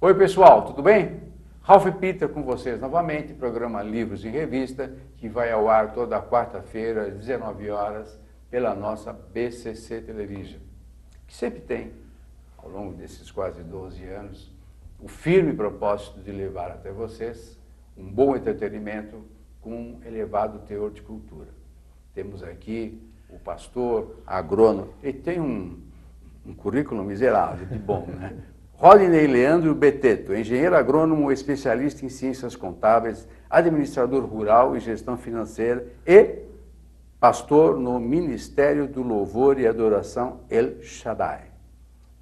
Oi pessoal, tudo bem? Ralph Peter com vocês novamente, programa Livros em Revista, que vai ao ar toda quarta-feira às 19 horas pela nossa BCC Television, que sempre tem, ao longo desses quase 12 anos, o firme propósito de levar até vocês um bom entretenimento com um elevado teor de cultura. Temos aqui o pastor, agrônomo, ele tem um currículo miserável de bom, né? Rodinei Leandro Betteto, engenheiro agrônomo, especialista em ciências contábeis, administrador rural e gestão financeira e pastor no Ministério do Louvor e Adoração El Shaddai,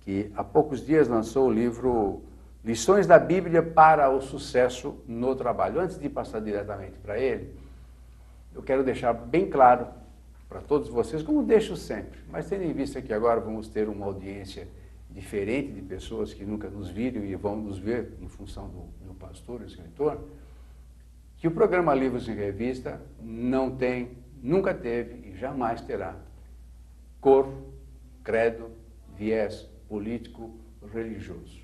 que há poucos dias lançou o livro Lições da Bíblia para o Sucesso no Trabalho. Antes de passar diretamente para ele, eu quero deixar bem claro para todos vocês, como deixo sempre, mas tendo em vista que agora vamos ter uma audiência diferente de pessoas que nunca nos viram e vão nos ver em função do pastor, o escritor, que o programa Livros em Revista não tem, nunca teve e jamais terá cor, credo, viés político, religioso.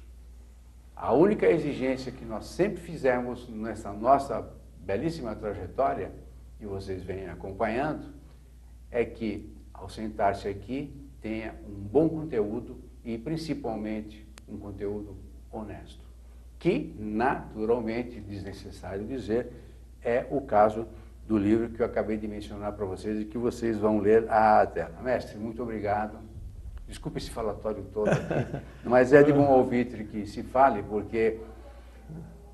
A única exigência que nós sempre fizemos nessa nossa belíssima trajetória, e vocês vêm acompanhando, é que, ao sentar-se aqui, tenha um bom conteúdo e, principalmente, um conteúdo honesto, que, naturalmente, desnecessário dizer, é o caso do livro que eu acabei de mencionar para vocês e que vocês vão ler à tela. Mestre, muito obrigado. Desculpe esse falatório todo aqui, mas é de bom ouvir que se fale, porque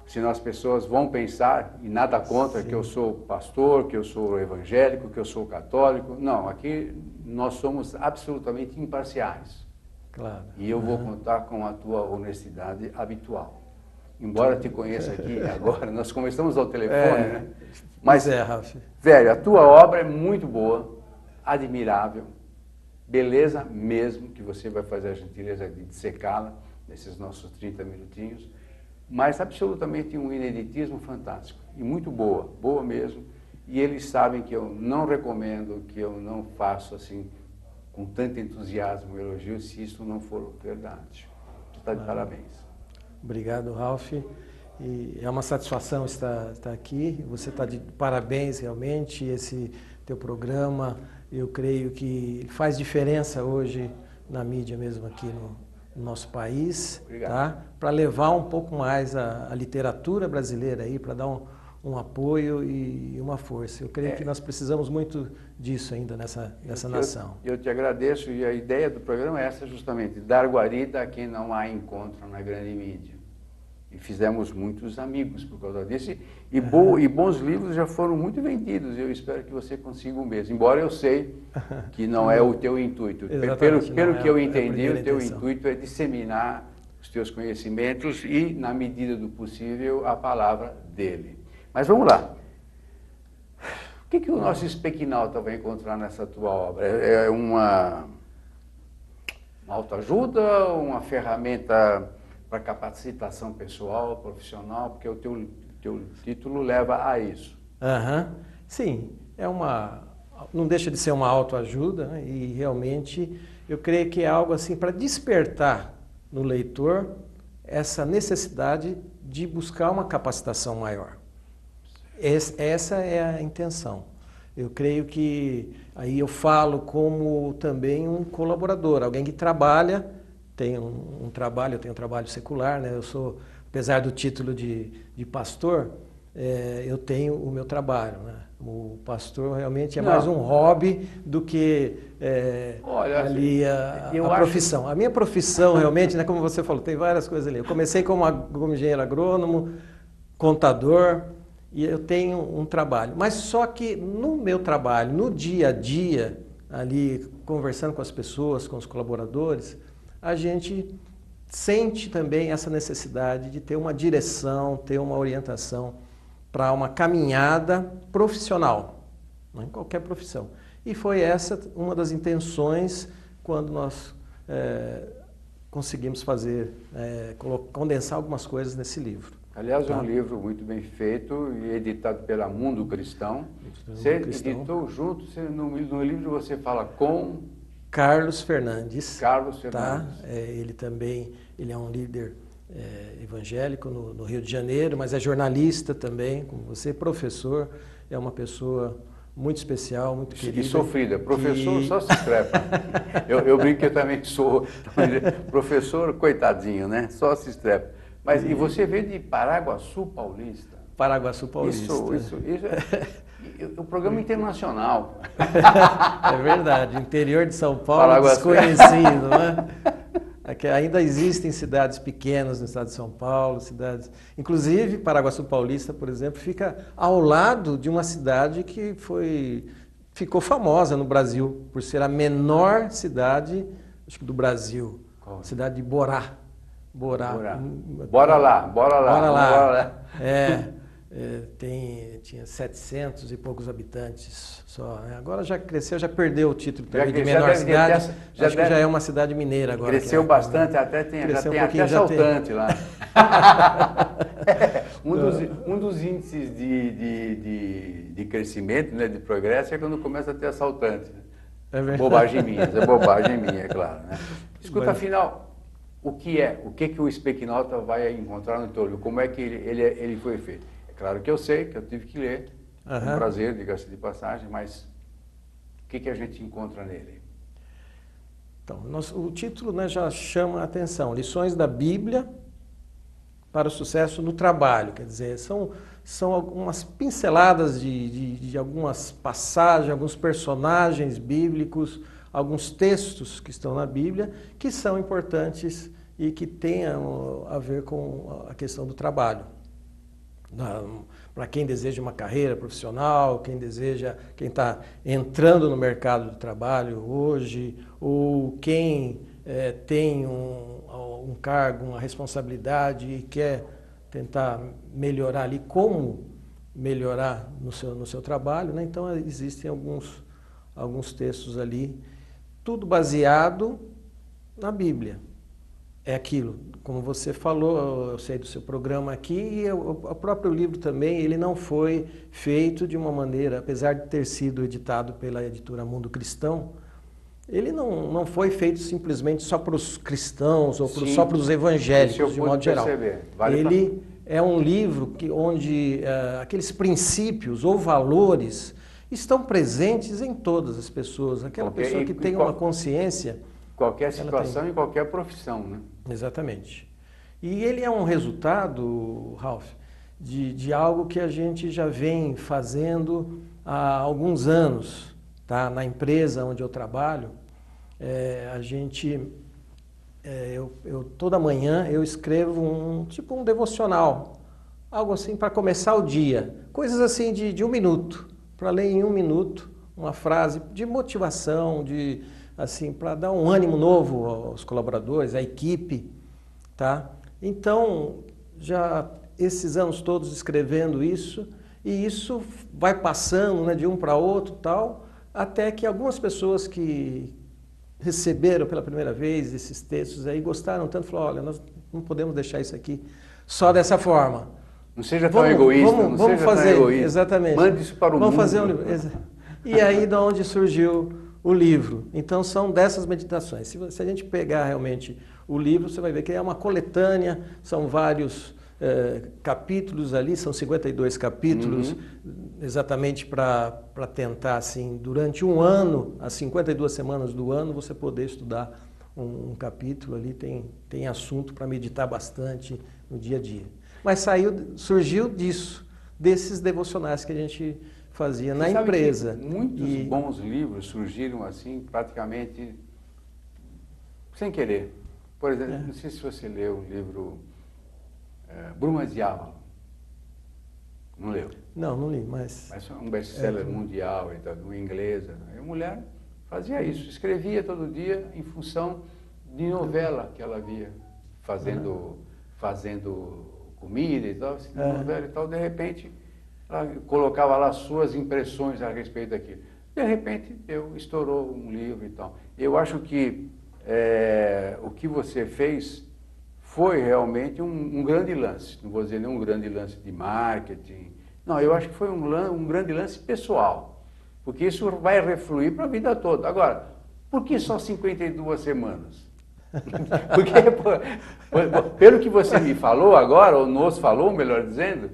senão as pessoas vão pensar, e nada contra, que eu sou pastor, que eu sou evangélico, que eu sou católico. Não, aqui nós somos absolutamente imparciais. Claro. E eu vou contar com a tua honestidade habitual. Embora te conheça aqui agora, nós começamos ao telefone, né? Mas, Ralph. velho, a tua obra é muito boa, admirável, beleza mesmo, que você vai fazer a gentileza de secá-la nesses nossos 30 minutinhos, mas absolutamente um ineditismo fantástico e muito boa, boa mesmo, e eles sabem que eu não recomendo, que eu não faço assim com tanto entusiasmo e elogio se isso não for verdade. Você está de parabéns. Obrigado, Ralph. E é uma satisfação estar aqui, você está de parabéns realmente, esse teu programa, eu creio que faz diferença hoje na mídia mesmo aqui no nosso país, tá? Para levar um pouco mais a literatura brasileira aí, para dar um apoio e uma força. Eu creio que nós precisamos muito disso ainda nessa nação. Eu te agradeço e a ideia do programa é essa justamente, dar guarida a quem não há encontro na grande mídia. E fizemos muitos amigos por causa disso e bons livros já foram muito vendidos. Eu espero que você consiga o mesmo, embora eu sei que não é o teu intuito. Pelo que eu entendi, o teu intuito é disseminar os teus conhecimentos e, na medida do possível, a palavra dele. Mas vamos lá. O que o nosso espequinalta vai encontrar nessa tua obra? É uma autoajuda, uma ferramenta para capacitação pessoal, profissional, porque o teu título leva a isso. Sim, não deixa de ser uma autoajuda, né? E realmente eu creio que é algo assim para despertar no leitor essa necessidade de buscar uma capacitação maior. Essa é a intenção. Eu creio que aí eu falo como também um colaborador, alguém que trabalha, tem um trabalho, eu tenho um trabalho secular, né? Eu sou, apesar do título de pastor, eu tenho o meu trabalho, né? O pastor realmente é mais um hobby do que ali a profissão. A minha profissão realmente, né, como você falou, tem várias coisas ali. Eu comecei como engenheiro agrônomo, contador, e eu tenho um trabalho. Mas só que no meu trabalho, no dia a dia, ali conversando com as pessoas, com os colaboradores, a gente sente também essa necessidade de ter uma direção, ter uma orientação para uma caminhada profissional, não em qualquer profissão. E foi essa uma das intenções quando nós conseguimos condensar algumas coisas nesse livro. Aliás, é um livro muito bem feito e editado pela Mundo Cristão. Você editou junto, no livro você fala com... Carlos Fernandes. Carlos Fernandes. Tá? Ele também, ele é um líder evangélico no Rio de Janeiro, mas é jornalista também, como você, professor, é uma pessoa muito especial, muito querida. E sofrida. Professor só se inscreve. Eu brinco que eu também sou professor, coitadinho, né? Só se inscreve. Mas e você veio de Paraguaçu Paulista? Paraguaçu Paulista. O programa internacional. É verdade, interior de São Paulo, desconhecido, né? Ainda existem cidades pequenas no estado de São Paulo, cidades... Inclusive, Paraguaçu Paulista, por exemplo, fica ao lado de uma cidade que ficou famosa no Brasil, por ser a menor cidade, acho que do Brasil. Qual? Cidade de Borá. Bora lá. Tinha 700 e poucos habitantes só. Agora já cresceu, já perdeu o título também de menor cidade. Acho que já é uma cidade mineira agora. Cresceu bastante, já tem até assaltante lá. Um dos índices de crescimento, né, de progresso, é quando começa a ter assaltante. Bobagem minha, é claro. Né? Escuta, afinal... O que o Specknotta vai encontrar no teu livro? Como é que ele foi feito? É claro que eu sei, que eu tive que ler, com prazer, diga-se de passagem, mas o que a gente encontra nele? Então, o título, né, já chama a atenção, Lições da Bíblia para o Sucesso no Trabalho, quer dizer, são algumas pinceladas de algumas passagens, alguns personagens bíblicos, alguns textos que estão na Bíblia que são importantes e que tenham a ver com a questão do trabalho. Para quem deseja uma carreira profissional, quem está entrando no mercado do trabalho hoje, ou quem tem um cargo, uma responsabilidade e quer tentar melhorar ali, como melhorar no seu trabalho, né? Então existem alguns textos ali, tudo baseado na Bíblia. É aquilo, como você falou, eu sei do seu programa aqui, e o próprio livro também, ele não foi feito de uma maneira, apesar de ter sido editado pela editora Mundo Cristão, ele não foi feito simplesmente só para os cristãos ou só para os evangélicos, de modo geral. Ele é um livro onde aqueles princípios ou valores estão presentes em todas as pessoas. Aquela pessoa que tem uma consciência... Qualquer situação e qualquer profissão, né? Exatamente. E ele é um resultado, Ralph, de algo que a gente já vem fazendo há alguns anos, tá? Na empresa onde eu trabalho, toda manhã eu escrevo um devocional, algo assim para começar o dia, coisas assim de 1 minuto, para ler em 1 minuto uma frase de motivação, assim, para dar um ânimo novo aos colaboradores, à equipe, tá? Então, já esses anos todos escrevendo isso, e isso vai passando, né, de um para outro, tal, até que algumas pessoas que receberam pela primeira vez esses textos aí gostaram tanto, falaram, olha, nós não podemos deixar isso aqui só dessa forma. Não seja tão egoísta, vamos fazer, tão egoísta. Exatamente. Mande isso para o mundo. Vamos fazer um livro. E aí, de onde surgiu o livro. Então, são dessas meditações. Se a gente pegar realmente o livro, você vai ver que é uma coletânea, são vários capítulos ali, são 52 capítulos, exatamente para tentar, assim, durante um ano, as 52 semanas do ano, você poder estudar um capítulo ali, tem assunto para meditar bastante no dia a dia. Mas surgiu desses devocionais que a gente fazia na empresa. Muitos bons livros surgiram assim, praticamente sem querer. Por exemplo, não sei se você leu o livro Brumas de Avalon. Não leu? Não li, mas é um best-seller mundial, então, uma inglesa. A mulher fazia isso, escrevia todo dia em função de novela que ela via, fazendo comida e tal, novela e tal, de repente... Ela colocava lá suas impressões a respeito daquilo. De repente, estourou um livro e tal. Eu acho que o que você fez foi realmente um grande lance. Não vou dizer nem um grande lance de marketing. Não, eu acho que foi um grande lance pessoal. Porque isso vai refluir para a vida toda. Agora, por que só 52 semanas? Porque, pelo que você me falou agora, ou nos falou, melhor dizendo,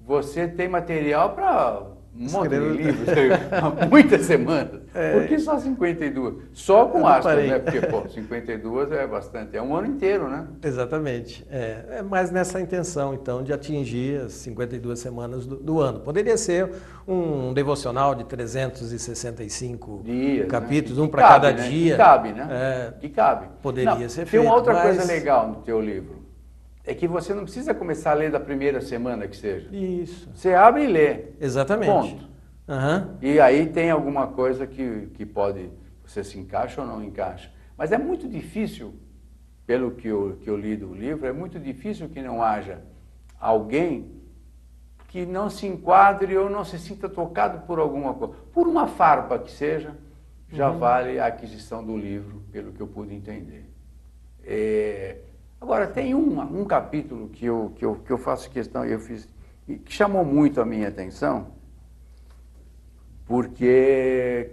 você tem material para um monte de livros, muitas semanas. Por que só 52? Só com aspas, né? Porque, 52 é bastante, é um ano inteiro, né? Exatamente. É mais nessa intenção, então, de atingir as 52 semanas do ano. Poderia ser um devocional de 365 dias, capítulos, né? Um para cada dia. Que cabe, né? Que cabe. Poderia ser feito. Tem uma outra coisa legal no teu livro. É que você não precisa começar a ler da primeira semana que seja. Isso. Você abre e lê. Exatamente. Ponto. E aí tem alguma coisa que pode, você se encaixa ou não encaixa. Mas é muito difícil, pelo que eu li do livro, é muito difícil que não haja alguém que não se enquadre ou não se sinta tocado por alguma coisa. Por uma farpa que seja, já vale a aquisição do livro, pelo que eu pude entender. Agora, tem um capítulo que eu faço questão, que chamou muito a minha atenção, porque,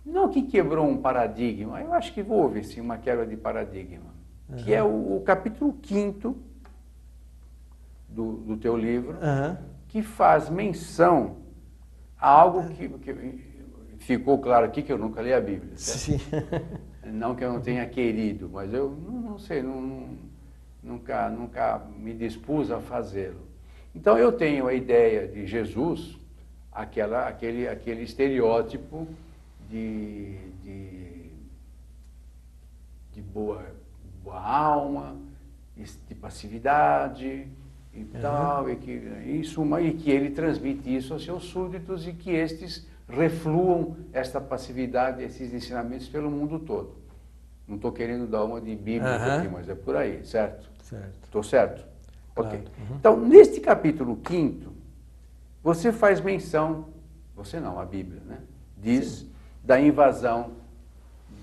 não que quebrou um paradigma, eu acho que houve sim uma quebra de paradigma, que é o capítulo 5º do teu livro, que faz menção a algo que ficou claro aqui, que eu nunca li a Bíblia. Sim. Não que eu não tenha querido, mas eu não sei, nunca me dispus a fazê-lo. Então eu tenho a ideia de Jesus, aquele estereótipo de boa alma, de passividade e tal, e que ele transmite isso aos seus súditos e que estes refluam esta passividade, esses ensinamentos pelo mundo todo. Não estou querendo dar uma de Bíblia aqui, mas é por aí, certo? Certo. Estou certo? Claro. Ok. Então, neste capítulo 5º, você faz menção, você não, a Bíblia, né? Diz da invasão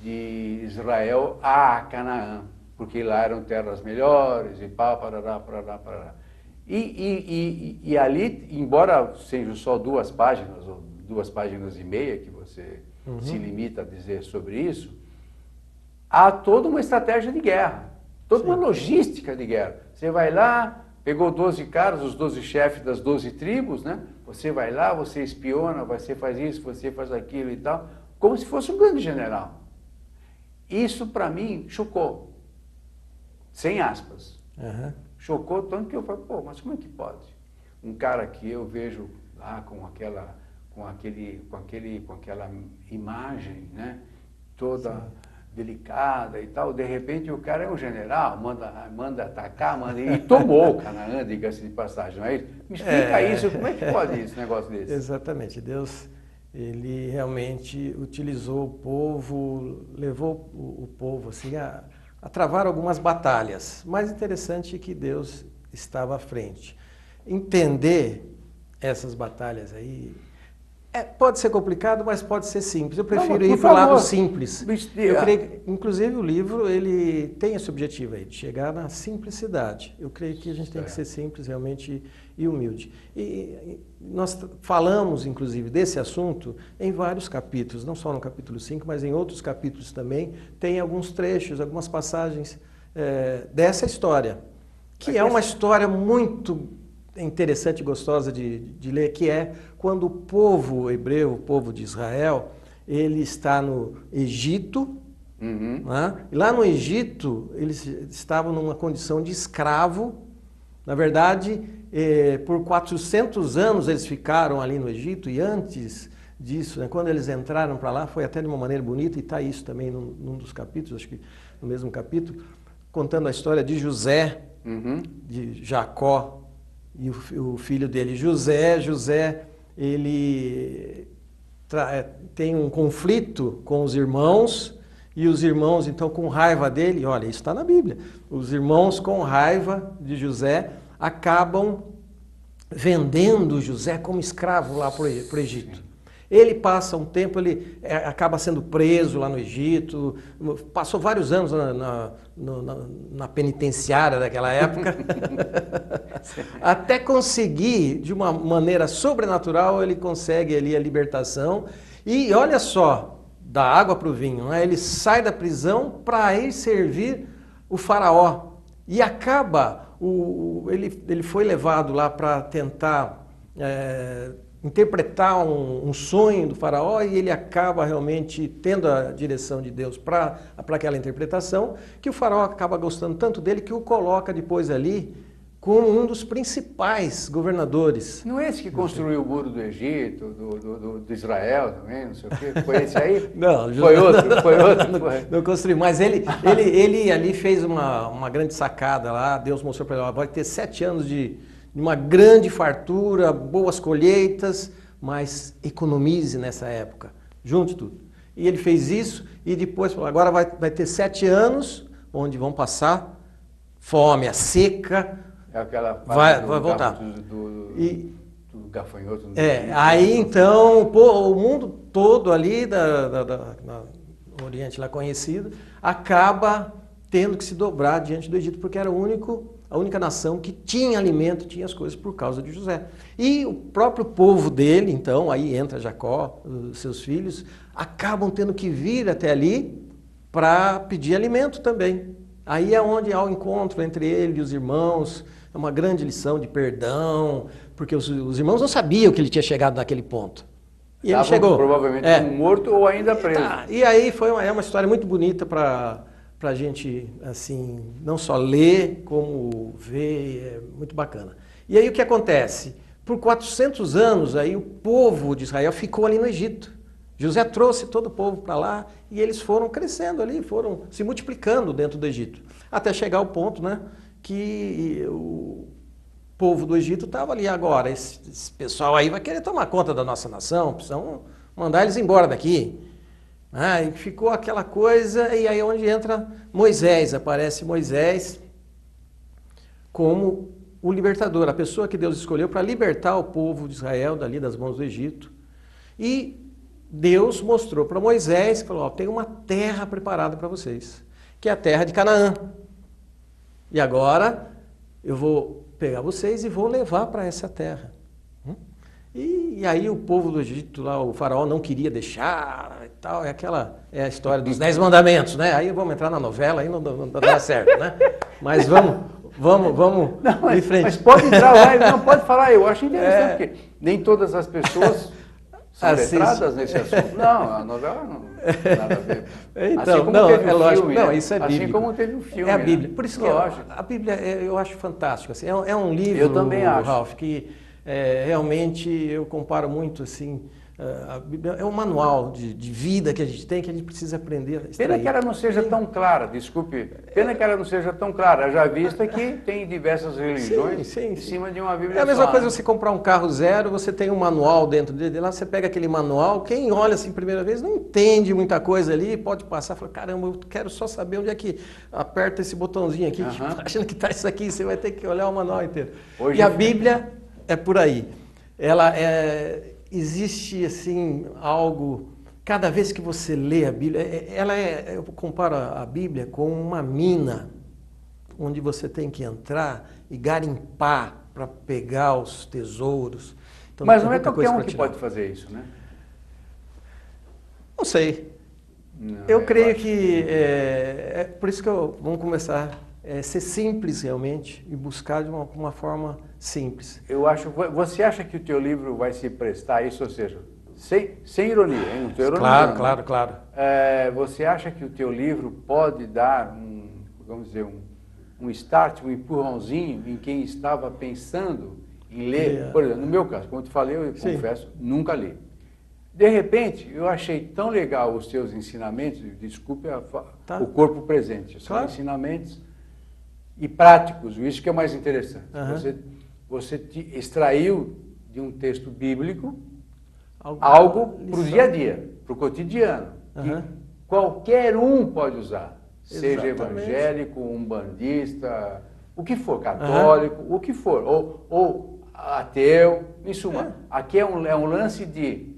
de Israel a Canaã, porque lá eram terras melhores e pá, parará, parará, parará. E ali, embora sejam só 2 páginas, ou 2 páginas e meia, que você se limita a dizer sobre isso, há toda uma estratégia de guerra, toda uma logística de guerra. Você vai lá, pegou 12 caras, os 12 chefes das 12 tribos, né? Você vai lá, você espiona, você faz isso, você faz aquilo e tal, como se fosse um grande general. Isso, para mim, chocou. Sem aspas. Chocou tanto que eu falei, mas como é que pode? Um cara que eu vejo lá com aquela imagem, né? Toda delicada e tal, de repente o cara é um general, manda atacar, e tomou Canaã, diga-se de passagem, não é isso? Me explica isso, como é que pode esse negócio desse? Exatamente, Deus, ele realmente utilizou o povo, levou o povo assim a travar algumas batalhas. Mais interessante é que Deus estava à frente. Entender essas batalhas aí pode ser complicado, mas pode ser simples. Eu prefiro ir para o lado simples. Eu creio, inclusive o livro ele tem esse objetivo aí, de chegar na simplicidade. Eu creio que a gente tem que ser simples realmente e humilde. E nós falamos, inclusive, desse assunto em vários capítulos, não só no capítulo 5, mas em outros capítulos também. Tem alguns trechos, algumas passagens dessa história, que é uma história muito interessante e gostosa de ler, que é quando o povo hebreu, o povo de Israel, ele está no Egito, né? E lá no Egito eles estavam numa condição de escravo. Na verdade, por 400 anos eles ficaram ali no Egito, e antes disso, né, quando eles entraram para lá, foi até de uma maneira bonita, e está isso também num dos capítulos, acho que no mesmo capítulo, contando a história de José, de Jacó, e o filho dele, José, ele tem um conflito com os irmãos, e os irmãos, então, com raiva dele, olha, isso está na Bíblia, os irmãos com raiva de José acabam vendendo José como escravo lá para o Egito. Ele passa um tempo, ele acaba sendo preso lá no Egito, passou vários anos na penitenciária daquela época, até conseguir, de uma maneira sobrenatural, ele consegue ali a libertação. E olha só, da água para o vinho, né? Ele sai da prisão para ir servir o faraó. E acaba, ele foi levado lá para tentar interpretar um sonho do faraó e ele acaba realmente tendo a direção de Deus para aquela interpretação, que o faraó acaba gostando tanto dele que o coloca depois ali como um dos principais governadores. Não é esse que construiu o muro do Egito, do Israel também, não sei o quê? Foi esse aí? Não, foi outro. Não construiu, mas ele ali fez uma grande sacada lá, Deus mostrou para ele, vai ter 7 anos de uma grande fartura, boas colheitas, mas economize nessa época, junte tudo. E ele fez isso e depois falou, agora vai ter 7 anos onde vão passar fome, a seca. É aquela vai voltar. Do gafanhoto. Aí então o mundo todo ali no Oriente lá conhecido acaba tendo que se dobrar diante do Egito, porque era a única nação que tinha alimento, tinha as coisas por causa de José. E o próprio povo dele, então, aí entra Jacó, os seus filhos, acabam tendo que vir até ali para pedir alimento também. Aí é onde há o encontro entre ele e os irmãos, é uma grande lição de perdão, porque os irmãos não sabiam que ele tinha chegado naquele ponto. E ele chegou. Provavelmente morto ou ainda preso. E aí é uma história muito bonita para a gente, assim, não só ler, como ver, é muito bacana. E aí o que acontece? Por 400 anos, aí o povo de Israel ficou ali no Egito. José trouxe todo o povo para lá e eles foram crescendo ali, foram se multiplicando dentro do Egito. Até chegar ao ponto, né, que o povo do Egito estava ali agora. Esse pessoal aí vai querer tomar conta da nossa nação, precisam mandar eles embora daqui. E ficou aquela coisa, e aí é onde entra Moisés, aparece Moisés como o libertador, a pessoa que Deus escolheu para libertar o povo de Israel dali das mãos do Egito. E Deus mostrou para Moisés, falou, tem uma terra preparada para vocês, que é a terra de Canaã. E agora eu vou pegar vocês e vou levar para essa terra. E aí o povo do Egito, lá, o faraó não queria deixar e tal, é a história dos 10 mandamentos, né? Aí vamos entrar na novela, aí não dá certo, né? Mas vamos em frente. Mas pode entrar lá, não pode falar, eu acho interessante, porque nem todas as pessoas são letradas nesse assunto. Não, a novela não tem nada a ver. Então, assim como teve lógico, filme, não, isso é bíblico. Assim como teve um filme. É a Bíblia. Né? Por isso que a Bíblia eu acho fantástico. Assim, é um livro, eu também acho. Ralph, que realmente eu comparo muito assim. A Bíblia é um manual de vida que a gente tem, que a gente precisa aprender a extrair. Pena que ela não seja tão clara, desculpe. Pena que ela não seja tão clara. Já vista que tem diversas religiões em cima de uma Bíblia. É a mesma só, coisa né? Você comprar um carro zero, você tem um manual dentro dele, lá você pega aquele manual, quem olha assim a primeira vez não entende muita coisa ali, pode passar e falar, caramba, eu quero só saber onde é que aperta esse botãozinho aqui, achando que está isso aqui, você vai ter que olhar o manual inteiro. E a Bíblia é por aí. Existe assim algo, cada vez que você lê a Bíblia, eu comparo a Bíblia com uma mina, onde você tem que entrar e garimpar para pegar os tesouros. Então, mas não é qualquer um que pode fazer isso, né? Não sei. Não, eu creio que por isso que vamos começar a ser simples realmente e buscar de uma forma simples. Você acha que o teu livro vai se prestar a isso, ou seja, sem ironia, hein? Não estou ironizando. Claro. Você acha que o teu livro pode dar um start, um empurrãozinho em quem estava pensando em ler? Por exemplo, no meu caso, como eu te falei, eu confesso, nunca li. De repente, eu achei tão legal os teus ensinamentos, desculpe o corpo presente, são ensinamentos e práticos, isso que é mais interessante. Você te extraiu de um texto bíblico algo para o dia a dia, para o cotidiano, que qualquer um pode usar, seja evangélico, umbandista, o que for, católico, o que for, ou ateu, em suma. Aqui é um lance de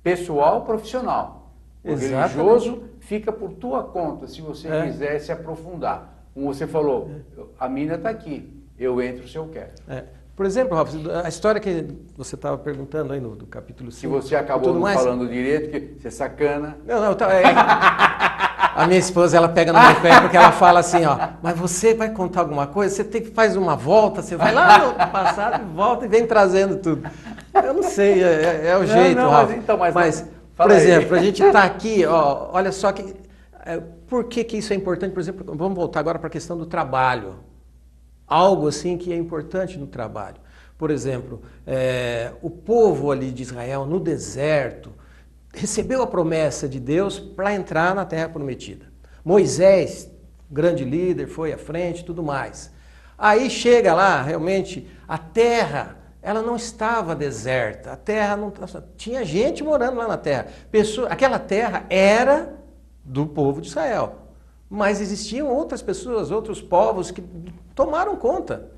pessoal profissional. O religioso fica por tua conta, se você quiser se aprofundar. Como você falou, a mina está aqui, eu entro se eu quero. Por exemplo, Ralf, a história que você estava perguntando aí do capítulo 5. Que você acabou não falando direito, que você é sacana. Não, A minha esposa, ela pega no meu pé porque ela fala assim, ó, mas você vai contar alguma coisa? Você tem que fazer uma volta, você vai lá no passado e volta e vem trazendo tudo. Eu não sei, é o jeito, Rafa. Mas por exemplo, a gente está aqui, ó, olha só que... por que isso é importante? Por exemplo, vamos voltar agora para a questão do trabalho. Algo assim que é importante no trabalho. Por exemplo, o povo ali de Israel, no deserto, recebeu a promessa de Deus para entrar na Terra Prometida. Moisés, grande líder, foi à frente, tudo mais. Aí chega lá, realmente, a terra, ela não estava deserta. A terra não tinha gente morando lá na terra. Aquela terra era do povo de Israel. Mas existiam outras pessoas, outros povos que tomaram conta.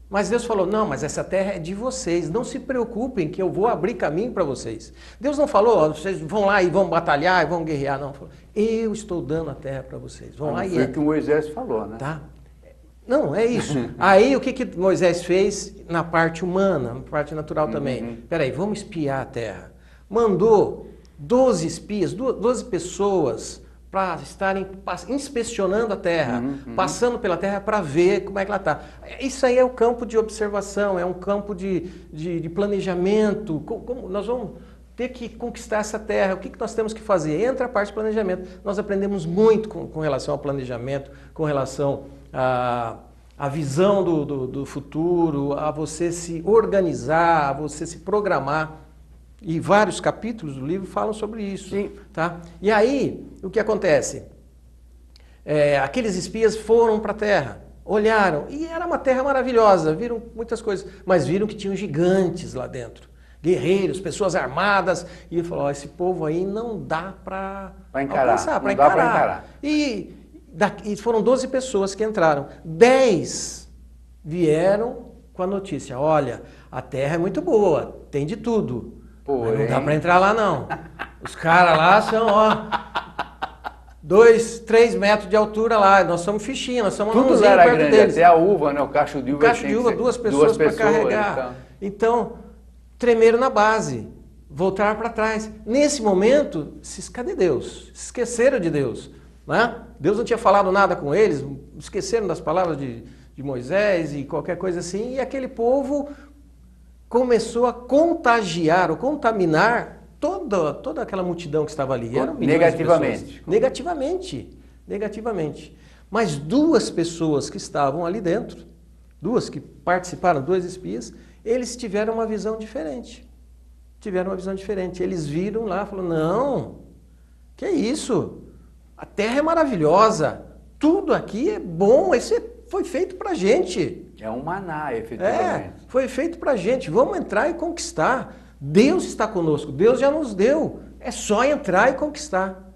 Mas Deus falou, não, mas essa terra é de vocês, não se preocupem que eu vou abrir caminho para vocês. Deus não falou, vocês vão lá e vão batalhar e vão guerrear, não. Falou, eu estou dando a terra para vocês, vão lá e... Foi o que Moisés falou, né? Tá. Não, é isso. Aí o que Moisés fez na parte humana, na parte natural também? Peraí, vamos espiar a terra. Mandou 12 espias, 12 pessoas para estarem inspecionando a terra, passando pela terra para ver como é que ela está. Isso aí é o campo de observação, é um campo de planejamento. Como nós vamos ter que conquistar essa terra, o que nós temos que fazer? Entra a parte de planejamento. Nós aprendemos muito com relação ao planejamento, com relação à visão do futuro, a você se organizar, a você se programar. E vários capítulos do livro falam sobre isso. Sim. Tá? E aí, o que acontece? Aqueles espias foram para a terra, olharam, e era uma terra maravilhosa, viram muitas coisas, mas viram que tinham gigantes lá dentro, guerreiros, pessoas armadas, e ele falou, esse povo aí não dá para alcançar, para encarar. E foram 12 pessoas que entraram, 10 vieram com a notícia, olha, a terra é muito boa, tem de tudo. Mas não dá para entrar lá, não. Os caras lá são, ó, 2, 3 metros de altura lá. Nós somos fichinha, nós somos tudo lá era perto grande, deles. Até a uva, né? O cacho de uva. O cacho de uva, duas pessoas para carregar. Então, tremeram na base, voltaram para trás. Nesse momento, cadê Deus? Se esqueceram de Deus. Né? Deus não tinha falado nada com eles, esqueceram das palavras de Moisés e qualquer coisa assim. E aquele povo começou a contagiar ou contaminar toda aquela multidão que estava ali. Eram negativamente. Negativamente. Mas 2 pessoas que estavam ali dentro, 2 que participaram, 2 espias, eles tiveram uma visão diferente. Eles viram lá e falaram, não, que é isso? A terra é maravilhosa, tudo aqui é bom, isso foi feito para a gente. É um maná, efetivamente. Foi feito para a gente. Vamos entrar e conquistar. Deus está conosco. Deus já nos deu. É só entrar e conquistar.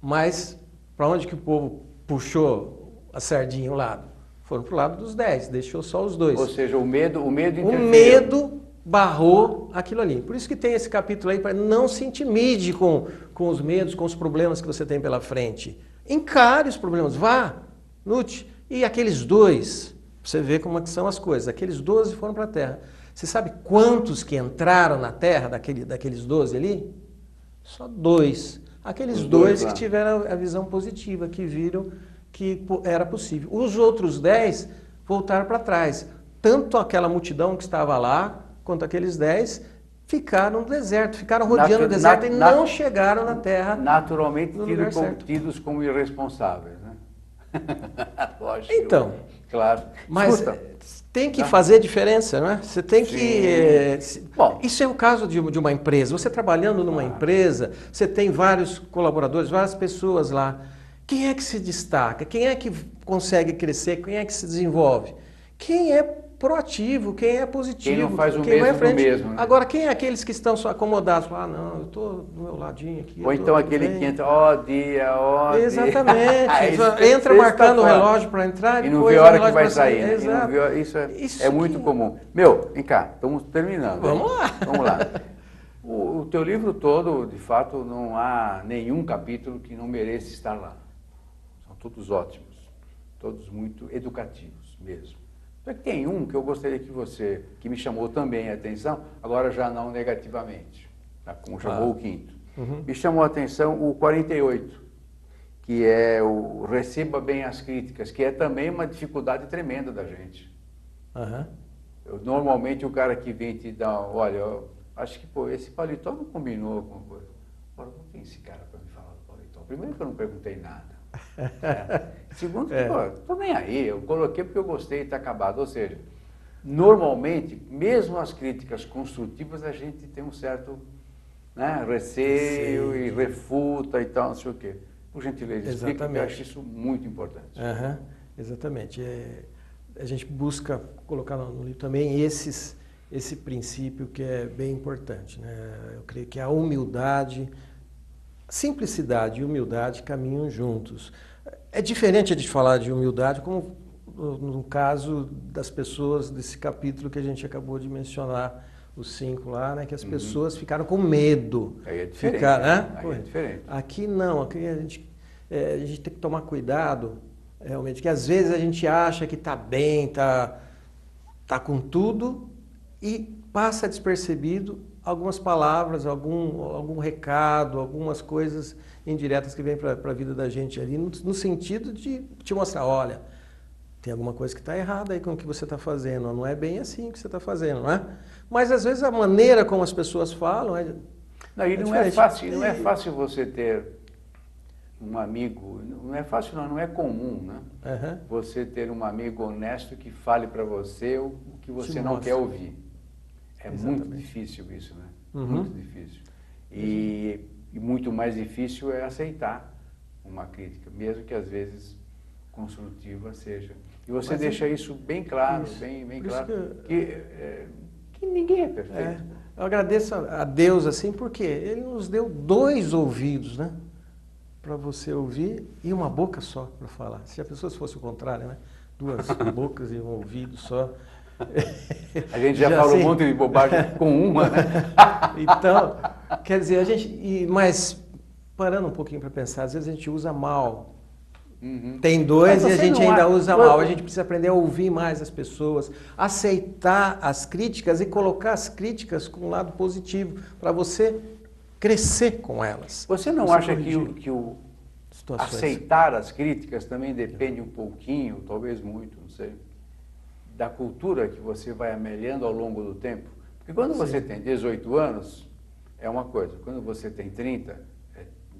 Mas para onde que o povo puxou a sardinha, o lado? Foram para o lado dos 10. Deixou só os 2. Ou seja, o medo interferiu. O medo barrou aquilo ali. Por isso que tem esse capítulo aí, para não se intimide com os medos, com os problemas que você tem pela frente. Encare os problemas. Vá, lute. E aqueles 2... Você vê como são as coisas. Aqueles 12 foram para a terra. Você sabe quantos que entraram na terra daqueles 12 ali? Só 2. Aqueles 2 que tiveram a visão positiva, que viram que era possível. Os outros 10 voltaram para trás. Tanto aquela multidão que estava lá, quanto aqueles 10 ficaram no deserto, ficaram rodeando o deserto e não chegaram na terra. Naturalmente tidos como irresponsáveis, né? Lógico. Então, claro. Mas tem que fazer diferença, não é? Você tem que... Bom, isso é o caso de uma empresa. Você trabalhando numa empresa, você tem vários colaboradores, várias pessoas lá. Quem é que se destaca? Quem é que consegue crescer? Quem é que se desenvolve? Quem é proativo, quem é positivo, quem não faz o quem mesmo vai à frente. Mesmo, né? Agora, quem é aqueles que estão só acomodados? Eu estou do meu ladinho aqui. Ou então aquele que entra, dia. Exatamente. Entra marcando o relógio para entrar e não vê a hora que vai sair. Né? Exato. Isso é muito comum. Meu, vem cá, estamos terminando. Vamos lá. Vamos lá. O teu livro todo, de fato, não há nenhum capítulo que não mereça estar lá. São todos ótimos, todos muito educativos mesmo. Só que tem um que eu gostaria que me chamou também a atenção, agora já não negativamente, tá? Como chamou o quinto. Me chamou a atenção o 48, que é o receba bem as críticas, que é também uma dificuldade tremenda da gente. Aham. Normalmente o cara que vem te dar, olha, eu acho que pô, esse paletó não combinou com coisa. Agora, não tem esse cara para me falar do paletó. Primeiro que eu não perguntei nada. Segundo, pô, tô nem aí, eu coloquei porque eu gostei e está acabado. Ou seja, normalmente, mesmo as críticas construtivas, a gente tem um certo, né, receio e refuta e tal, não sei o quê. Por gentileza, explica, porque eu acho isso muito importante. Uhum, exatamente. A gente busca colocar no livro também esse princípio que é bem importante, né? Eu creio que a humildade, simplicidade e humildade caminham juntos. É diferente de falar de humildade, como no caso das pessoas desse capítulo que a gente acabou de mencionar, os 5 lá, né? Que as pessoas ficaram com medo. Aí é diferente. Né? Aí é diferente. Aqui não, aqui a gente tem que tomar cuidado, realmente, que às vezes a gente acha que está bem, está com tudo e passa despercebido algumas palavras, algum recado, algumas coisas indiretas que vêm para a vida da gente ali, no sentido de te mostrar, olha, tem alguma coisa que está errada aí com o que você está fazendo, não é bem assim que você está fazendo, não é? Mas às vezes a maneira como as pessoas falam não, e não é fácil, não é fácil você ter um amigo, não é fácil não é comum, né? Uhum. Você ter um amigo honesto que fale para você o que você não quer ouvir. É muito difícil isso, né? Muito difícil. E muito mais difícil é aceitar uma crítica, mesmo que às vezes construtiva seja. E você deixa isso bem claro, bem claro, que ninguém é perfeito. Eu agradeço a Deus assim, porque Ele nos deu 2 ouvidos, né? Para você ouvir e uma boca só para falar. Se a pessoa fosse o contrário, né? 2 bocas e um ouvido só. A gente já falou um monte de bobagem com uma, né? Então, quer dizer, mas parando um pouquinho para pensar, às vezes a gente usa mal. Uhum. Tem 2 e a gente ainda usa mal. A gente precisa aprender a ouvir mais as pessoas, aceitar as críticas e colocar as críticas com um lado positivo para você crescer com elas. Você não acha que o aceitar as críticas também depende um pouquinho, talvez muito, não sei, da cultura que você vai amelhando ao longo do tempo? Porque quando você tem 18 anos, é uma coisa. Quando você tem 30,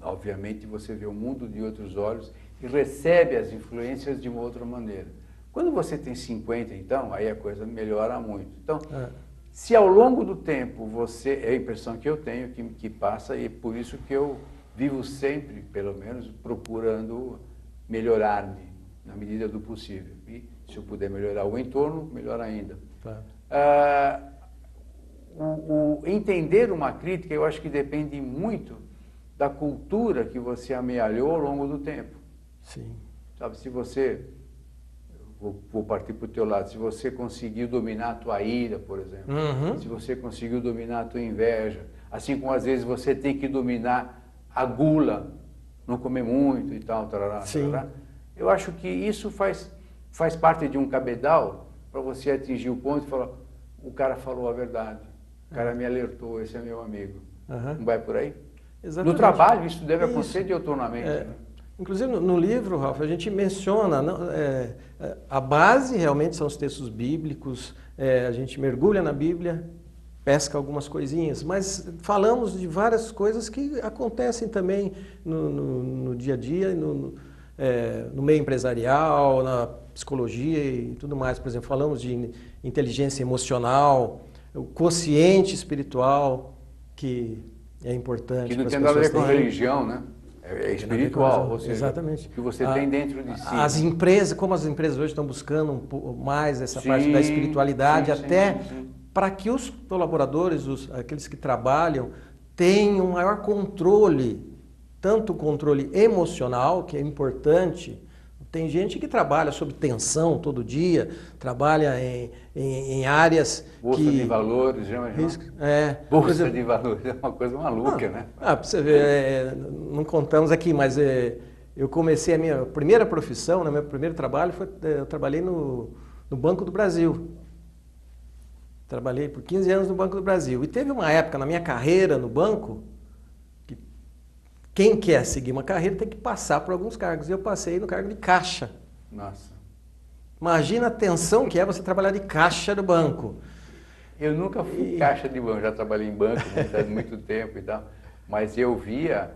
obviamente você vê o mundo de outros olhos e recebe as influências de uma outra maneira. Quando você tem 50, então, aí a coisa melhora muito. Então, se ao longo do tempo é a impressão que eu tenho, que passa, e por isso que eu vivo sempre, pelo menos, procurando melhorar-me na medida do possível. E se eu puder melhorar o entorno, melhor ainda. Claro. Entender uma crítica, eu acho que depende muito da cultura que você amealhou ao longo do tempo. Sim. Sabe, se você... Vou partir para o teu lado. Se você conseguiu dominar a tua ira, por exemplo, se você conseguiu dominar a tua inveja, assim como às vezes você tem que dominar a gula, não comer muito e tal, tarará, tarará, eu acho que isso faz parte de um cabedal para você atingir o ponto e falar, o cara falou a verdade, o cara me alertou, esse é meu amigo. Não vai por aí? Exatamente. No trabalho isso deve acontecer diuturnamente, né? Inclusive, no livro, Ralf, a gente menciona, a base realmente são os textos bíblicos, a gente mergulha na Bíblia, pesca algumas coisinhas, mas falamos de várias coisas que acontecem também no dia a dia, no meio empresarial, na psicologia e tudo mais. Por exemplo, falamos de inteligência emocional, o quociente espiritual, que é importante. Que não tem nada a ver com religião, né? É espiritual, ou seja, exatamente. Que você tem dentro de si. As empresas, como as empresas hoje estão buscando um pouco mais essa parte da espiritualidade, para que os colaboradores, aqueles que trabalham, tenham um maior controle, tanto o controle emocional, que é importante. Tem gente que trabalha sob tensão todo dia, trabalha em áreas Bolsa de valores, já imaginou? Bolsa de valores é uma coisa maluca, né? Para você ver, não contamos aqui, mas eu comecei a minha primeira profissão, meu primeiro trabalho, eu trabalhei no Banco do Brasil. Trabalhei por 15 anos no Banco do Brasil. E teve uma época na minha carreira no banco, quem quer seguir uma carreira tem que passar por alguns cargos. Eu passei no cargo de caixa. Nossa. Imagina a tensão que é você trabalhar de caixa do banco. Eu nunca fui caixa de banco, já trabalhei em banco muito tempo e tal, mas eu via,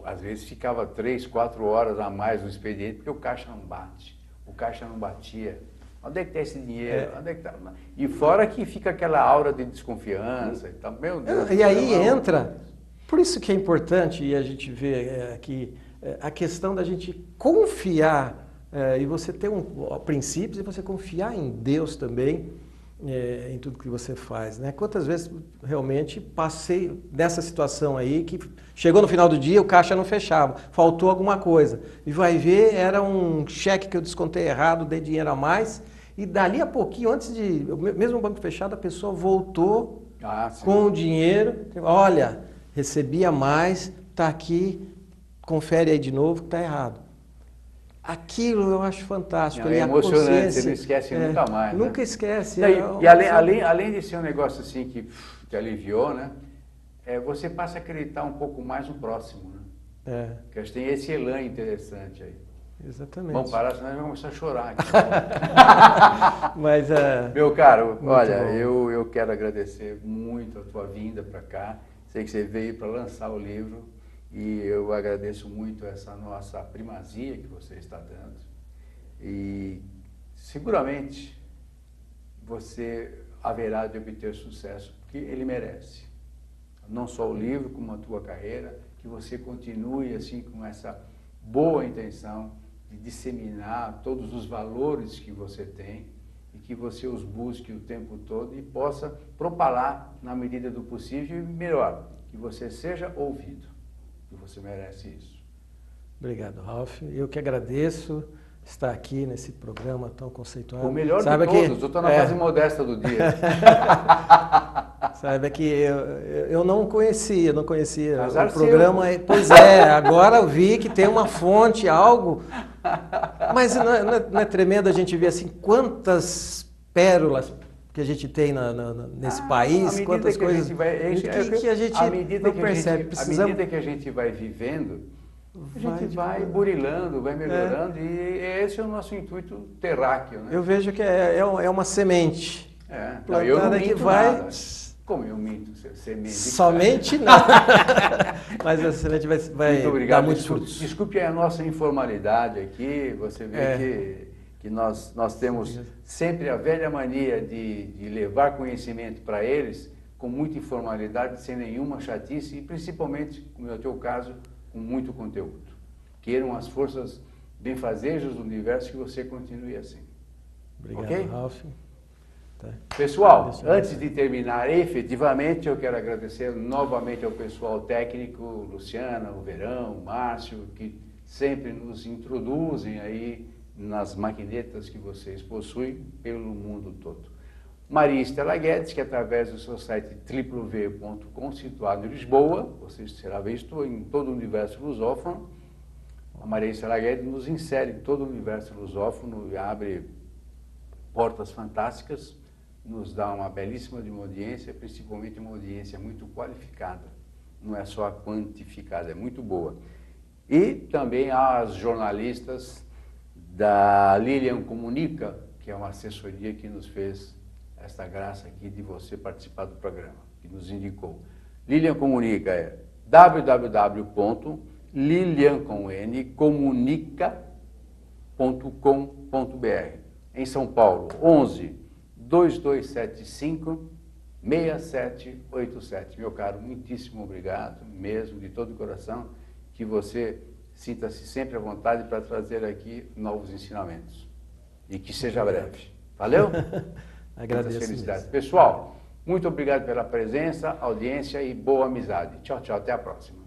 às vezes ficava 3, 4 horas a mais no expediente, porque o caixa não bate, o caixa não batia. Onde é que está esse dinheiro? Onde é que tá? E fora que fica aquela aura de desconfiança e tal. Meu Deus. E aí entra, por isso que é importante, e a gente vê aqui, a questão da gente confiar, e você ter princípios, e você confiar em Deus também, em tudo que você faz, né? Quantas vezes realmente passei nessa situação aí, que chegou no final do dia, o caixa não fechava, faltou alguma coisa. E vai ver, era um cheque que eu descontei errado, dei dinheiro a mais, e dali a pouquinho, mesmo o banco fechado, a pessoa voltou com o dinheiro, olha, recebi a mais, está aqui, confere aí de novo que está errado. Aquilo eu acho fantástico. É emocionante, você não esquece nunca mais. Nunca esquece. E além de ser um negócio assim que te aliviou, né? Você passa a acreditar um pouco mais no próximo, né? Porque acho que tem esse elan interessante aí. Exatamente. Vamos parar, senão vamos começar a chorar aqui. Mas, meu caro, olha, eu quero agradecer muito a tua vinda para cá. Sei que você veio para lançar o livro. E eu agradeço muito essa nossa primazia que você está dando. E seguramente você haverá de obter sucesso, porque ele merece. Não só o livro, como a tua carreira, que você continue assim com essa boa intenção de disseminar todos os valores que você tem e que você os busque o tempo todo e possa propalar na medida do possível e melhor, que você seja ouvido. Você merece isso. Obrigado, Ralph. Eu que agradeço estar aqui nesse programa tão conceituado. O melhor de todos, eu estou na fase modesta do dia. Sabe que eu não conhecia Azar o programa. Pois agora eu vi que tem uma fonte, algo. Mas não é tremendo a gente ver assim quantas pérolas que a gente tem nesse país, quantas coisas que a gente não percebe. À medida que a gente vai vivendo, a gente vai burilando, vai melhorando, e esse é o nosso intuito terráqueo. Né? Eu vejo que é uma semente plantada eu não minto que vai... Nada. Como eu minto? Semente? Somente não. Mas a semente vai muito obrigado. Dar muitos frutos. Desculpe a nossa informalidade aqui, você vê que nós temos sempre a velha mania de levar conhecimento para eles com muita informalidade, sem nenhuma chatice e principalmente, como é o teu caso, com muito conteúdo. Queiram as forças benfazejas do universo que você continue assim. Obrigado, okay? Ralph. Tá. Pessoal, antes de terminar, efetivamente eu quero agradecer novamente ao pessoal técnico, Luciana, o Verão, o Márcio, que sempre nos introduzem aí nas maquinetas que vocês possuem pelo mundo todo. Maria Estela Guedes, que através do seu site www.com, situado em Lisboa, você será visto em todo o universo lusófono. A Maria Estela Guedes nos insere em todo o universo lusófono e abre portas fantásticas, nos dá uma belíssima de uma audiência, principalmente uma audiência muito qualificada, não é só quantificada, é muito boa. E também as jornalistas da Lilian Comunica, que é uma assessoria que nos fez esta graça aqui de você participar do programa, que nos indicou. Lilian Comunica é www.liliancomunica.com.br. Em São Paulo, 11 2275 6787. Meu caro, muitíssimo obrigado, mesmo de todo o coração, que você sinta-se sempre à vontade para trazer aqui novos ensinamentos. E que seja breve. Valeu? Agradeço. Muitas felicidades. Pessoal, muito obrigado pela presença, audiência e boa amizade. Tchau, tchau. Até a próxima.